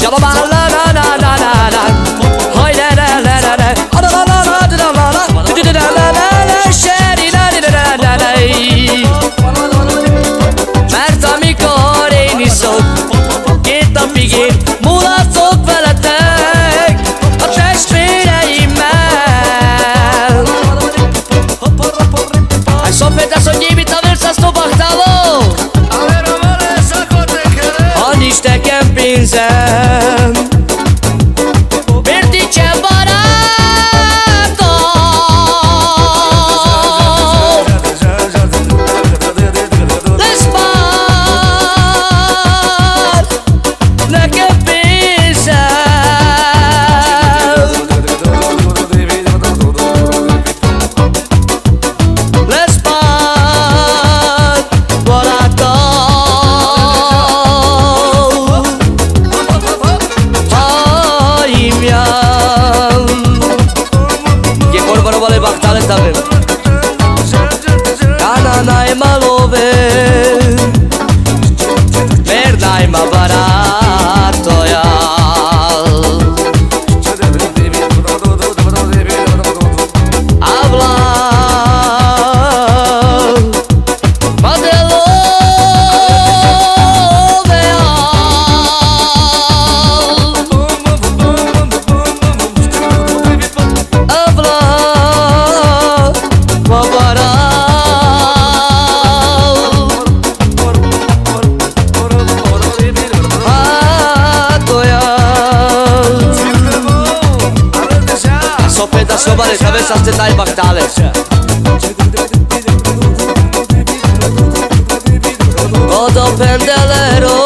Jalo ba la la la la la la. Haj la la la la la. La la la la la la la. La la la la. Seri la la la la la. Mert amikor én iszok, 2 napig én mulatszok veletek a testvéreimmel. Hai soffertas ogni vita versa sto bactalo. Ha nincs nekem pénzem, miért nincsen barátom? Lesz már nekem pénzem. Lesz már barátom. Che corvano vale bactale stavem. Kana najma love, per najma barato ja. Avla compadre, cabezas y bactales. Todo pendelero